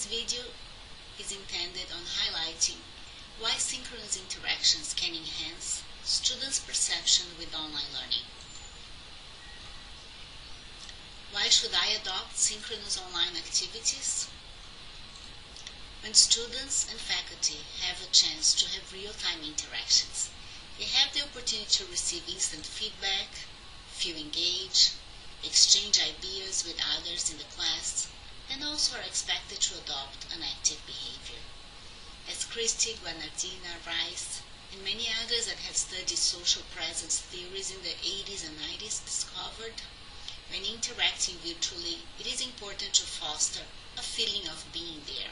This video is intended on highlighting why synchronous interactions can enhance students' perception with online learning. Why should I adopt synchronous online activities? When students and faculty have a chance to have real-time interactions, they have the opportunity to receive instant feedback, feel engaged, exchange ideas with others in the class, and also are expected to adopt an active behavior. As Christy, Guanardina, Rice, and many others that have studied social presence theories in the 80s and 90s discovered, when interacting virtually, it is important to foster a feeling of being there.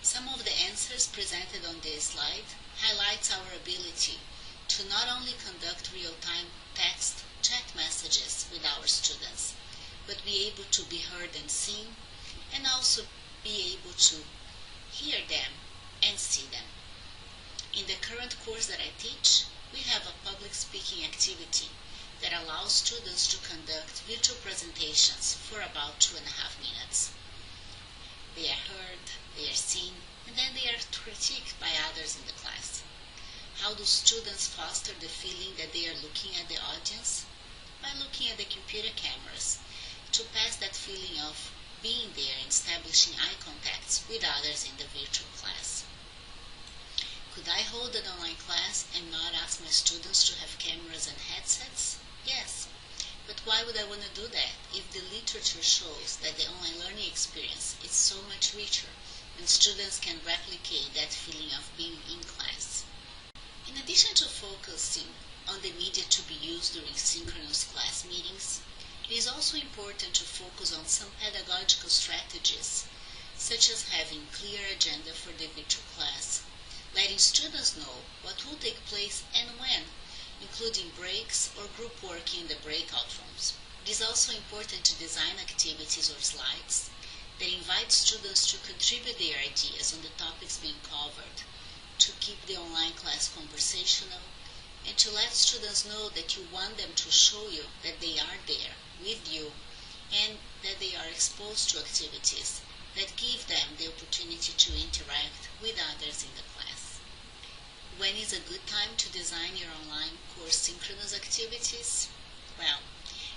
Some of the answers presented on this slide highlights our ability to not only conduct real-time text chat messages with our students, but be able to be heard and seen, and also be able to hear them and see them. In the current course that I teach, we have a public speaking activity that allows students to conduct virtual presentations for about 2.5 minutes. They are heard, they are seen, and then they are critiqued by others in the class. How do students foster the feeling that they are looking at the audience? By looking at the computer cameras, to pass that feeling of being there and establishing eye contacts with others in the virtual class. Could I hold an online class and not ask my students to have cameras and headsets? Yes. But why would I want to do that if the literature shows that the online learning experience is so much richer and students can replicate that feeling of being in class? In addition to focusing on the media to be used during synchronous class meetings, it is also important to focus on some pedagogical strategies, such as having clear agenda for the virtual class, letting students know what will take place and when, including breaks or group work in the breakout rooms. It is also important to design activities or slides that invite students to contribute their ideas on the topics being covered, to keep the online class conversational, and to let students know that you want them to show you that they are there with you and that they are exposed to activities that give them the opportunity to interact with others in the class. When is a good time to design your online course synchronous activities? Well,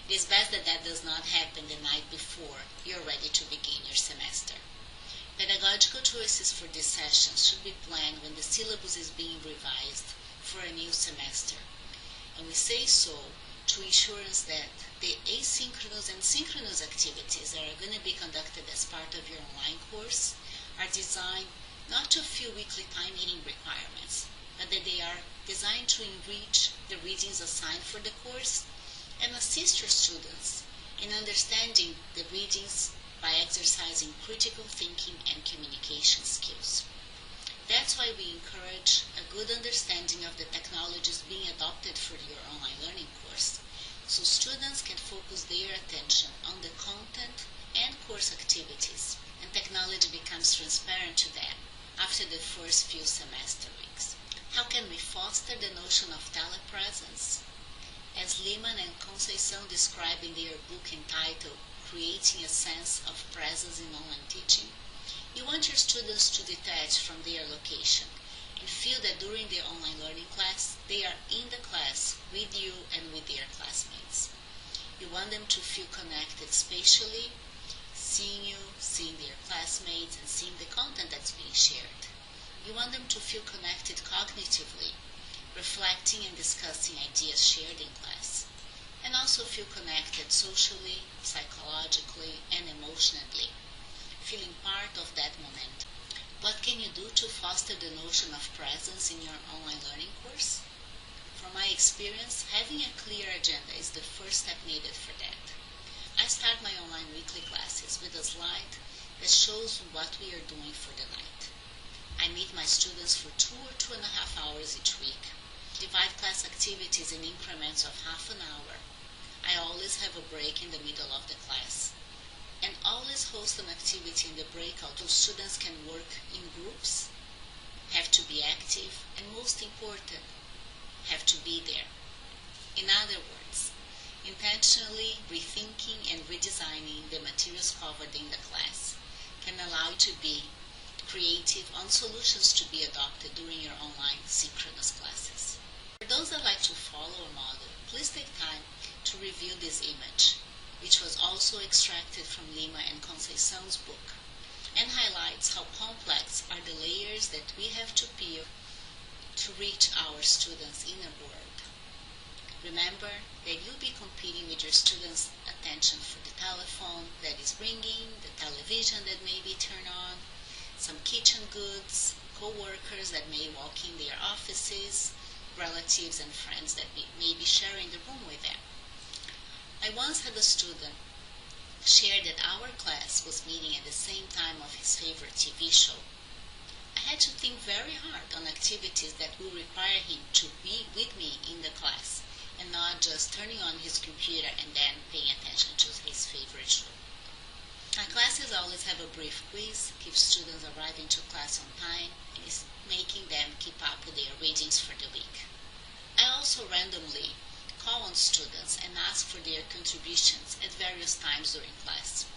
it is best that that does not happen the night before you're ready to begin your semester. Pedagogical choices for these sessions should be planned when the syllabus is being revised for a new semester. And we say so to ensure us that the asynchronous and synchronous activities that are going to be conducted as part of your online course are designed not to fill weekly time meeting requirements, but that they are designed to enrich the readings assigned for the course and assist your students in understanding the readings by exercising critical thinking and communication skills. That's why we encourage a good understanding of the technologies being adopted for your online learning course, so students can focus their attention on the content and course activities, and technology becomes transparent to them after the first few semester weeks. How can we foster the notion of telepresence? As Lehman and Conceição describe in their book entitled Creating a Sense of Presence in Online Teaching, you want your students to detach from their location and feel that during the online learning class, they are in the class with you and with their classmates. You want them to feel connected spatially, seeing you, seeing their classmates, and seeing the content that's being shared. You want them to feel connected cognitively, reflecting and discussing ideas shared in class, and also feel connected socially, psychologically, and emotionally, feeling part of that momentum. What can you do to foster the notion of presence in your online learning course? From my experience, having a clear agenda is the first step needed for that. I start my online weekly classes with a slide that shows what we are doing for the night. I meet my students for 2 or 2.5 hours each week, divide class activities in increments of half an hour. I always have a break in the middle of the class, and always host an activity in the breakout so students can work in groups, have to be active, and most important, have to be there. In other words, intentionally rethinking and redesigning the materials covered in the class can allow you to be creative on solutions to be adopted during your online synchronous classes. For those that like to follow a model, please take time to review this image, which was also extracted from Lima and Conceição's book, and highlights how complex are the layers that we have to peel to reach our students' inner world. Remember that you'll be competing with your students' attention for the telephone that is ringing, the television that may be turned on, some kitchen goods, co-workers that may walk in their offices, relatives and friends that may be sharing the room with them. I once had a student share that our class was meeting at the same time of his favorite TV show. I had to think very hard on activities that will require him to be with me in the class and not just turning on his computer and then paying attention to his favorite show. My classes always have a brief quiz, keep students arriving to class on time, and is making them keep up with their readings for the week. I also randomly call on students and ask for their contributions at various times during class.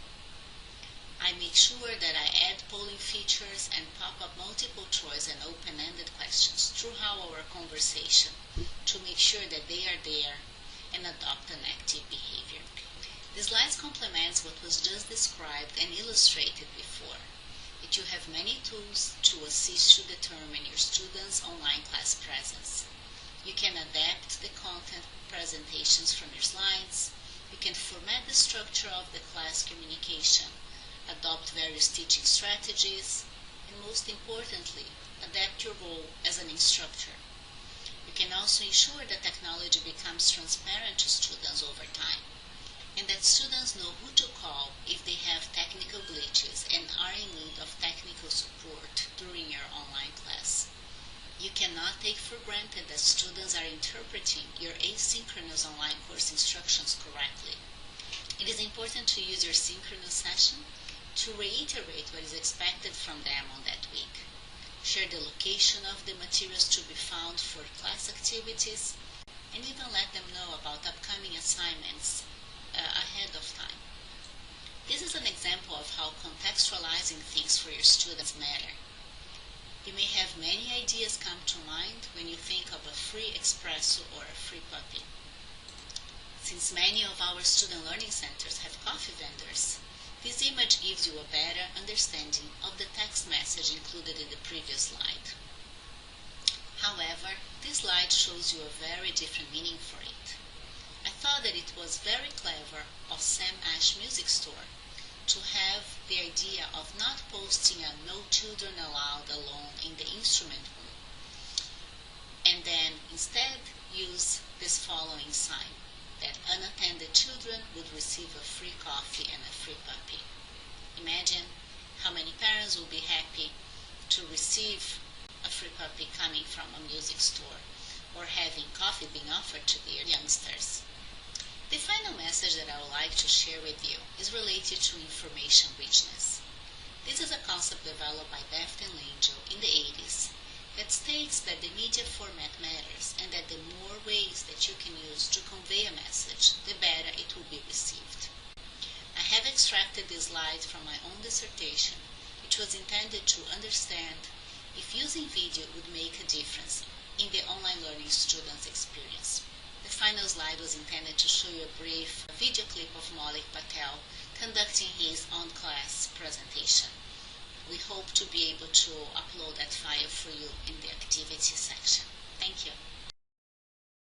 I make sure that I add polling features and pop up multiple choice and open-ended questions throughout our conversation to make sure that they are there and adopt an active behavior. This slide complements what was just described and illustrated before, that you have many tools to assist you determine your students' online class presence. You can adapt the content presentations from your slides, you can format the structure of the class communication, adopt various teaching strategies, and most importantly, adapt your role as an instructor. You can also ensure that technology becomes transparent to students over time, and that students know who to call if they have technical glitches and are in need of technical support during your online class. You cannot take for granted that students are interpreting your asynchronous online course instructions correctly. It is important to use your synchronous session to reiterate what is expected from them on that week. Share the location of the materials to be found for class activities, and even let them know about upcoming assignments ahead of time. This is an example of how contextualizing things for your students matter. You may have many ideas come to mind when you think of a free espresso or a free puppy. Since many of our student learning centers have coffee vendors, this image gives you a better understanding of the text message included in the previous slide. However, this slide shows you a very different meaning for it. I thought that it was very clever of Sam Ash Music Store to have the idea of not posting a "No Children Allowed" alone in the instrument room, and then instead use this following sign, that unattended children would receive a free coffee and a free puppy. Imagine how many parents will be happy to receive a free puppy coming from a music store, or having coffee being offered to their youngsters. The final message that I would like to share with you is related to information richness. This is a concept developed by Deft and Langell in the 80s that states that the media format matters and that the more ways that you can use to convey a message, the better it will be received. I have extracted this slide from my own dissertation, which was intended to understand if using video would make a difference in the online learning students' experience. The final slide was intended to show you a brief video clip of Maulik Patel conducting his on-class presentation. We hope to be able to upload that file for you in the activity section.